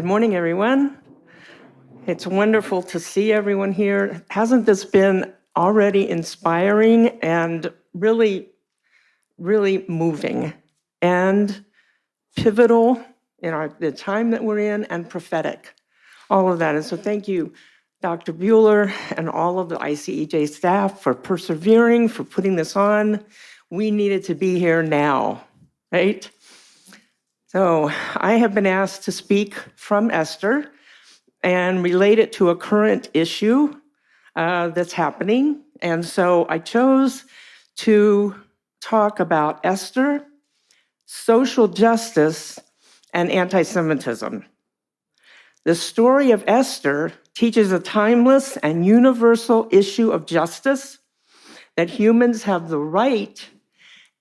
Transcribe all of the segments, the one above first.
Good morning, everyone. It's wonderful to see everyone here. Hasn't this been already inspiring and really, really moving and pivotal in the time that we're in and prophetic, all of that. And so thank you, Dr. Bueller and all of the ICEJ staff for persevering, for putting this on. We needed to be here now, right? So I have been asked to speak from Esther and relate it to a current issue that's happening. And so I chose to talk about Esther, social justice, and anti-Semitism. The story of Esther teaches a timeless and universal issue of justice, that humans have the right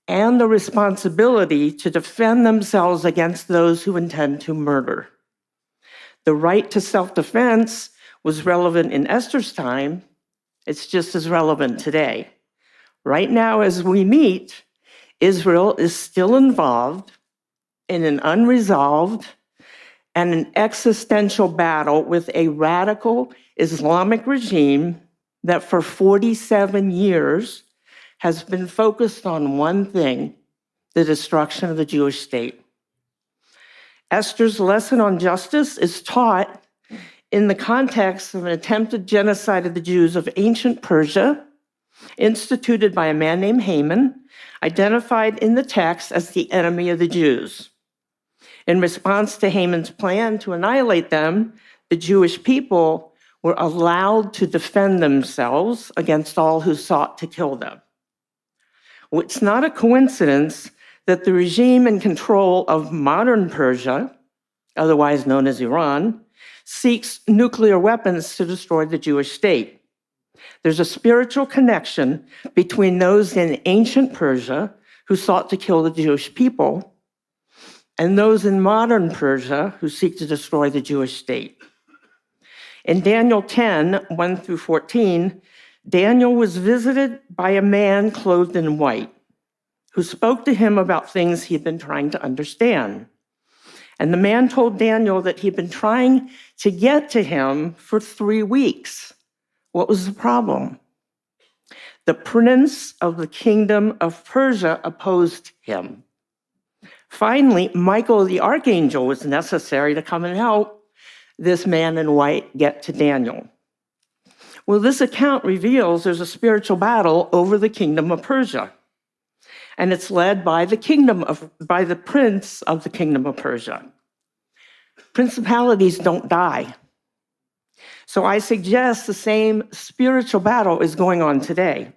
and the responsibility to defend themselves against those who intend to murder. The right to self-defense was relevant in Esther's time. It's just as relevant today. Right now, as we meet, Israel is still involved in an unresolved and an existential battle with a radical Islamic regime that for 47 years has been focused on one thing: the destruction of the Jewish state. Esther's lesson on justice is taught in the context of an attempted genocide of the Jews of ancient Persia, instituted by a man named Haman, identified in the text as the enemy of the Jews. In response to Haman's plan to annihilate them, the Jewish people were allowed to defend themselves against all who sought to kill them. It's not a coincidence that the regime in control of modern Persia, otherwise known as Iran, seeks nuclear weapons to destroy the Jewish state. There's a spiritual connection between those in ancient Persia who sought to kill the Jewish people and those in modern Persia who seek to destroy the Jewish state. In Daniel 10, 1 through 14, Daniel was visited by a man clothed in white who spoke to him about things he'd been trying to understand. And the man told Daniel that he'd been trying to get to him for 3 weeks. What was the problem? The prince of the kingdom of Persia opposed him. Finally, Michael the archangel was necessary to come and help this man in white get to Daniel. Well, this account reveals there's a spiritual battle over the kingdom of Persia, and it's led by the prince of the kingdom of Persia. Principalities don't die. So I suggest the same spiritual battle is going on today.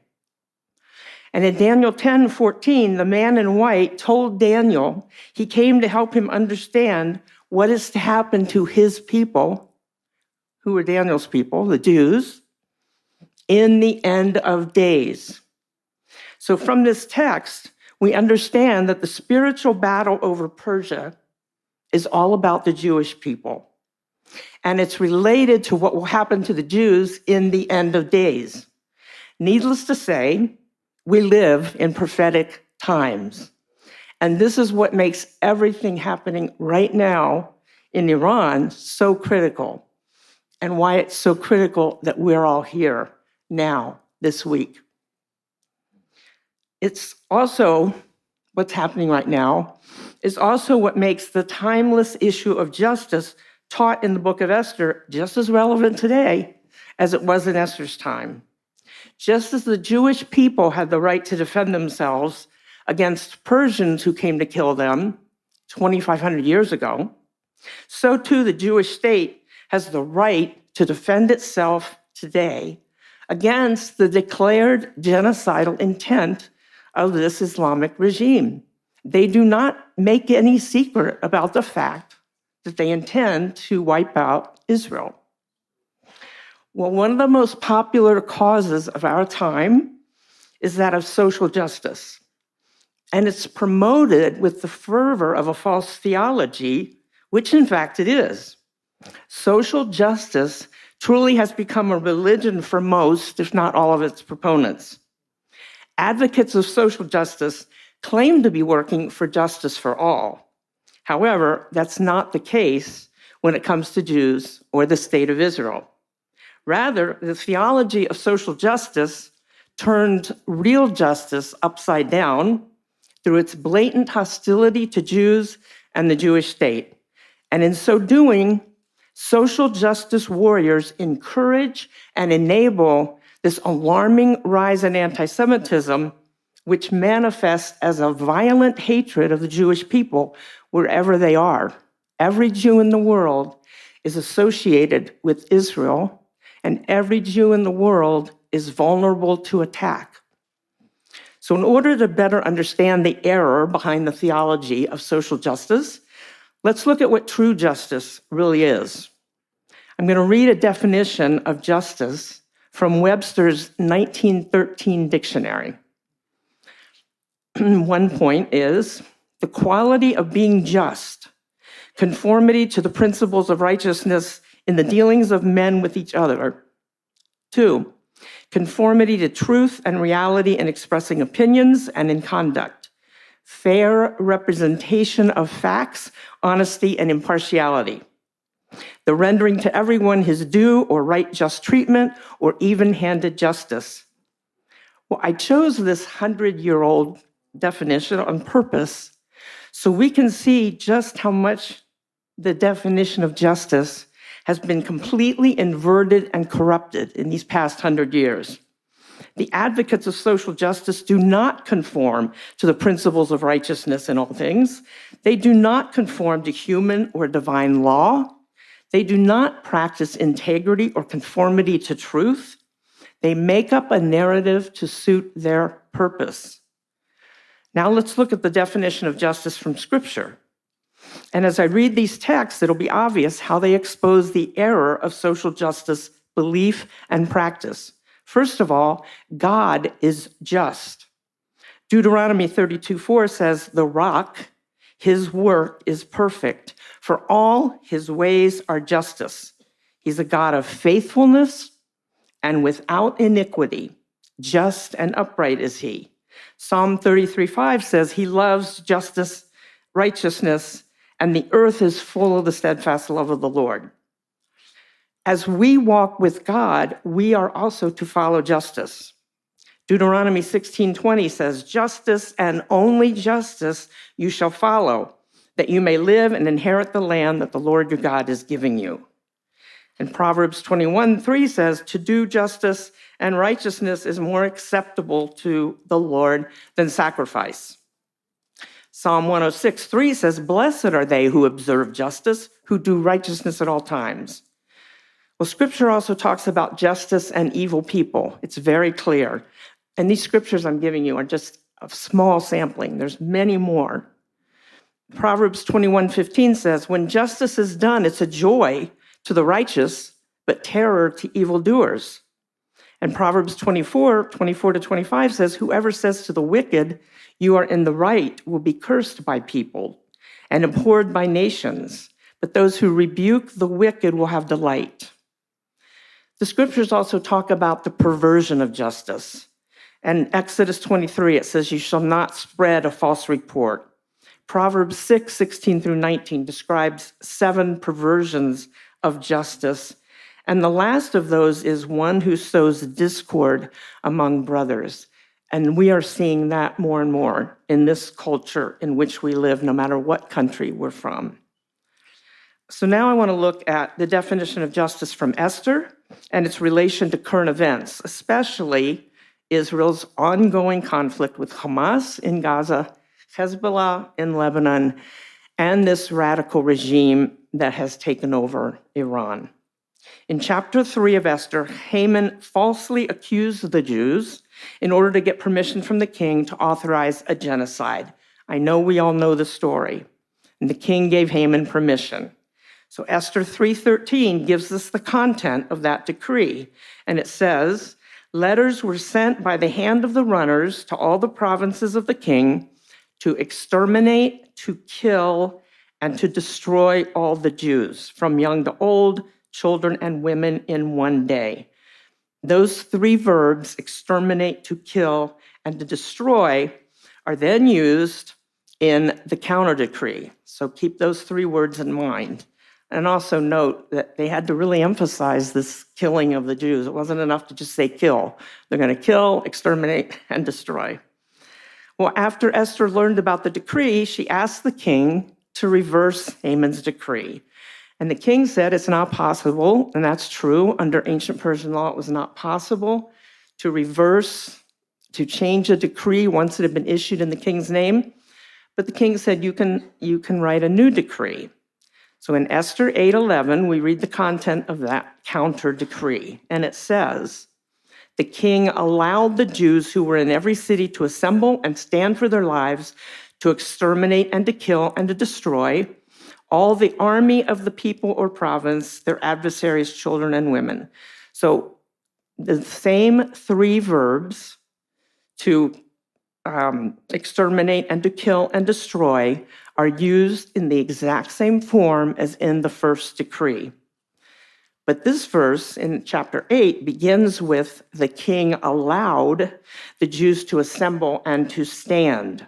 And in Daniel 10:14, the man in white told Daniel he came to help him understand what is to happen to his people, who were Daniel's people, the Jews, in the end of days. So from this text, we understand that the spiritual battle over Persia is all about the Jewish people. And it's related to what will happen to the Jews in the end of days. Needless to say, we live in prophetic times. And this is what makes everything happening right now in Iran so critical, and why it's so critical that we're all here now, this week. It's also, what's happening right now, is also what makes the timeless issue of justice taught in the book of Esther just as relevant today as it was in Esther's time. Just as the Jewish people had the right to defend themselves against Persians who came to kill them 2,500 years ago, so too the Jewish state has the right to defend itself today against the declared genocidal intent of this Islamic regime. They do not make any secret about the fact that they intend to wipe out Israel. Well, one of the most popular causes of our time is that of social justice. And it's promoted with the fervor of a false theology, which in fact it is. Social justice truly has become a religion for most, if not all of its proponents. Advocates of social justice claim to be working for justice for all. However, that's not the case when it comes to Jews or the state of Israel. Rather, the theology of social justice turned real justice upside down through its blatant hostility to Jews and the Jewish state. And in so doing, social justice warriors encourage and enable this alarming rise in anti-Semitism, which manifests as a violent hatred of the Jewish people wherever they are. Every Jew in the world is associated with Israel, and every Jew in the world is vulnerable to attack. So in order to better understand the error behind the theology of social justice, let's look at what true justice really is. I'm going to read a definition of justice from Webster's 1913 dictionary. One point is the quality of being just, conformity to the principles of righteousness in the dealings of men with each other. 2, conformity to truth and reality in expressing opinions and in conduct. Fair representation of facts, honesty, and impartiality. The rendering to everyone his due or right just treatment or even-handed justice. Well, I chose this 100-year-old definition on purpose so we can see just how much the definition of justice has been completely inverted and corrupted in these past 100 years. The advocates of social justice do not conform to the principles of righteousness in all things. They do not conform to human or divine law. They do not practice integrity or conformity to truth. They make up a narrative to suit their purpose. Now let's look at the definition of justice from Scripture. And as I read these texts, it'll be obvious how they expose the error of social justice belief and practice. First of all, God is just. Deuteronomy 32:4 says, "The rock, his work is perfect, for all his ways are justice. He's a God of faithfulness and without iniquity. Just and upright is he." Psalm 33:5 says, "He loves justice, righteousness, and the earth is full of the steadfast love of the Lord." As we walk with God, we are also to follow justice. Deuteronomy 16:20 says, "Justice and only justice you shall follow, that you may live and inherit the land that the Lord your God is giving you." And Proverbs 21:3 says, "To do justice and righteousness is more acceptable to the Lord than sacrifice." Psalm 106:3 says, "Blessed are they who observe justice, who do righteousness at all times." Well, Scripture also talks about justice and evil people. It's very clear. And these scriptures I'm giving you are just a small sampling. There's many more. Proverbs 21:15 says, "When justice is done, it's a joy to the righteous, but terror to evildoers." And Proverbs 24:24-25 says, "Whoever says to the wicked, 'You are in the right,' will be cursed by people and abhorred by nations. But those who rebuke the wicked will have delight." The scriptures also talk about the perversion of justice. And Exodus 23, it says, "You shall not spread a false report." Proverbs 6:16-19 describes 7 perversions of justice. And the last of those is one who sows discord among brothers. And we are seeing that more and more in this culture in which we live, no matter what country we're from. So now I want to look at the definition of justice from Esther and its relation to current events, especially Israel's ongoing conflict with Hamas in Gaza, Hezbollah in Lebanon, and this radical regime that has taken over Iran. In chapter 3 of Esther, Haman falsely accused the Jews in order to get permission from the king to authorize a genocide. I know we all know the story. And the king gave Haman permission. So Esther 3:13 gives us the content of that decree. And it says, "Letters were sent by the hand of the runners to all the provinces of the king to exterminate, to kill, and to destroy all the Jews, from young to old, children and women in one day." Those 3 verbs, exterminate, to kill, and to destroy, are then used in the counter decree. So keep those 3 words in mind. And also note that they had to really emphasize this killing of the Jews. It wasn't enough to just say kill. They're going to kill, exterminate, and destroy. Well, after Esther learned about the decree, she asked the king to reverse Haman's decree. And the king said it's not possible, and that's true. Under ancient Persian law, it was not possible to reverse, to change a decree once it had been issued in the king's name. But the king said, you can write a new decree. So in Esther 8:11, we read the content of that counter decree. And it says, the king allowed the Jews who were in every city to assemble and stand for their lives, to exterminate and to kill and to destroy all the army of the people or province, their adversaries, children and women. So the same three verbs, to exterminate and to kill and destroy, are used in the exact same form as in the first decree. But this verse in chapter 8 begins with the king allowed the Jews to assemble and to stand.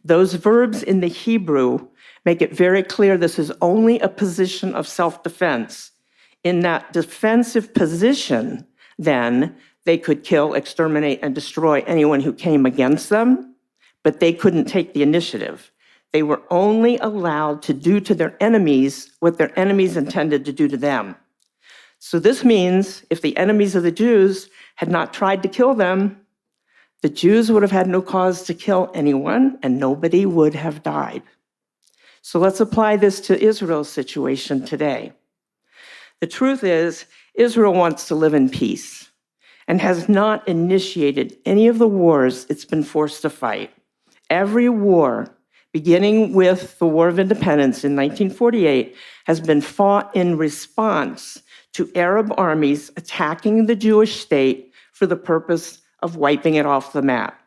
Those verbs in the Hebrew make it very clear this is only a position of self-defense. In that defensive position, then, they could kill, exterminate, and destroy anyone who came against them, but they couldn't take the initiative. They were only allowed to do to their enemies what their enemies intended to do to them. So this means if the enemies of the Jews had not tried to kill them, the Jews would have had no cause to kill anyone, and nobody would have died. So let's apply this to Israel's situation today. The truth is, Israel wants to live in peace and has not initiated any of the wars it's been forced to fight. Every war, beginning with the War of Independence in 1948, has been fought in response to Arab armies attacking the Jewish state for the purpose of wiping it off the map.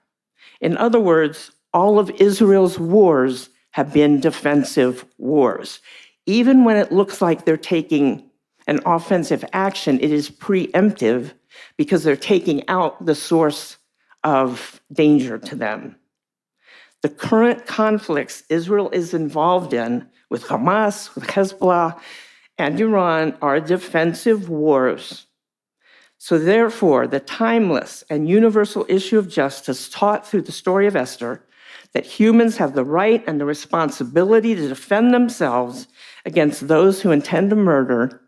In other words, all of Israel's wars have been defensive wars. Even when it looks like they're taking an offensive action, it is preemptive because they're taking out the source of danger to them. The current conflicts Israel is involved in with Hamas, with Hezbollah, and Iran are defensive wars. So therefore, the timeless and universal issue of justice taught through the story of Esther, that humans have the right and the responsibility to defend themselves against those who intend to murder,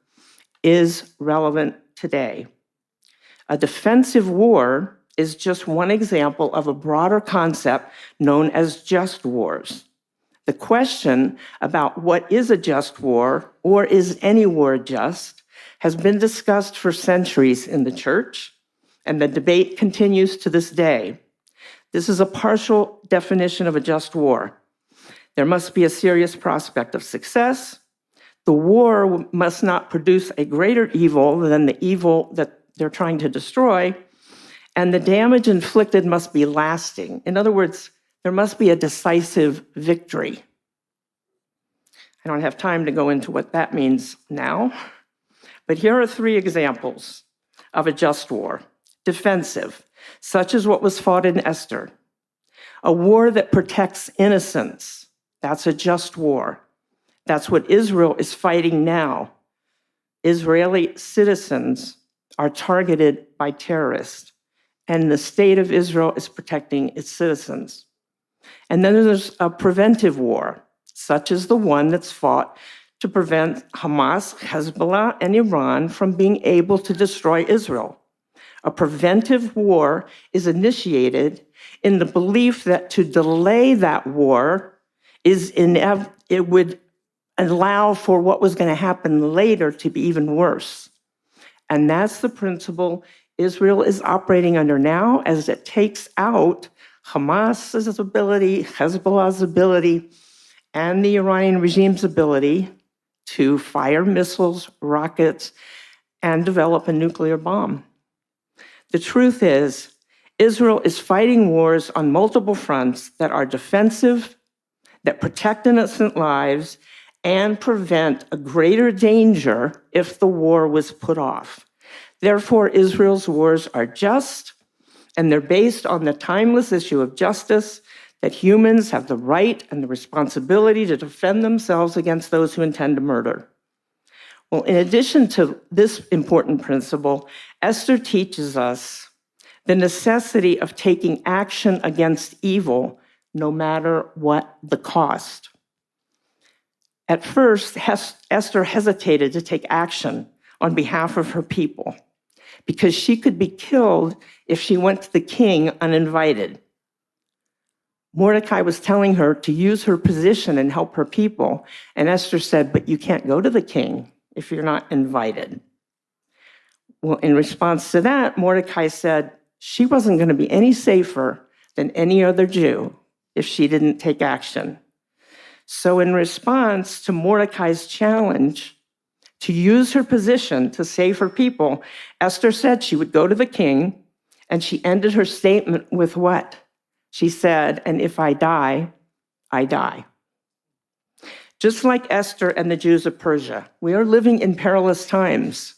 is relevant today. A defensive war is just one example of a broader concept known as just wars. The question about what is a just war, or is any war just, has been discussed for centuries in the church, and the debate continues to this day. This is a partial definition of a just war. There must be a serious prospect of success. The war must not produce a greater evil than the evil that they're trying to destroy, and the damage inflicted must be lasting. In other words, there must be a decisive victory. I don't have time to go into what that means now, but here are three examples of a just war. Defensive, such as what was fought in Esther. A war that protects innocence. That's a just war. That's what Israel is fighting now. Israeli citizens are targeted by terrorists, and the state of Israel is protecting its citizens. And then there's a preventive war, such as the one that's fought to prevent Hamas, Hezbollah, and Iran from being able to destroy Israel. A preventive war is initiated in the belief that to delay that war it would allow for what was going to happen later to be even worse. And that's the principle Israel is operating under now as it takes out Hamas's ability, Hezbollah's ability, and the Iranian regime's ability to fire missiles, rockets, and develop a nuclear bomb. The truth is, Israel is fighting wars on multiple fronts that are defensive, that protect innocent lives, and prevent a greater danger if the war was put off. Therefore, Israel's wars are just, and they're based on the timeless issue of justice, that humans have the right and the responsibility to defend themselves against those who intend to murder. Well, in addition to this important principle, Esther teaches us the necessity of taking action against evil, no matter what the cost. At first, Esther hesitated to take action on behalf of her people because she could be killed if she went to the king uninvited. Mordecai was telling her to use her position and help her people, and Esther said, "But you can't go to the king if you're not invited." Well, in response to that, Mordecai said she wasn't going to be any safer than any other Jew if she didn't take action. So in response to Mordecai's challenge to use her position to save her people, Esther said she would go to the king, and she ended her statement with what? She said, "And if I die, I die." Just like Esther and the Jews of Persia, we are living in perilous times.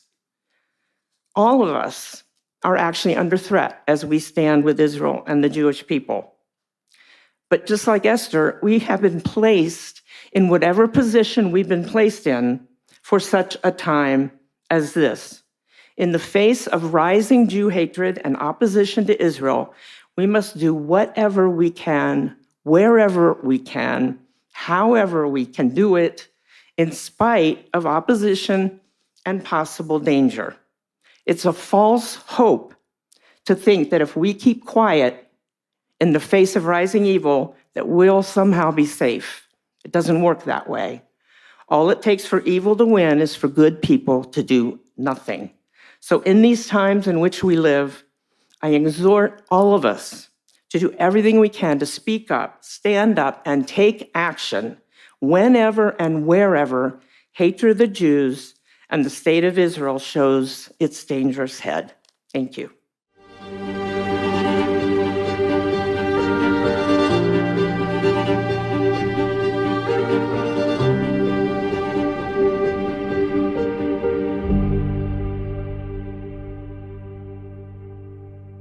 All of us are actually under threat as we stand with Israel and the Jewish people. But just like Esther, we have been placed in whatever position we've been placed in for such a time as this. In the face of rising Jew hatred and opposition to Israel, we must do whatever we can, wherever we can, however we can do it, in spite of opposition and possible danger. It's a false hope to think that if we keep quiet in the face of rising evil, that we'll somehow be safe. It doesn't work that way. All it takes for evil to win is for good people to do nothing. So in these times in which we live, I exhort all of us to do everything we can to speak up, stand up, and take action whenever and wherever hatred of the Jews and the state of Israel shows its dangerous head. Thank you.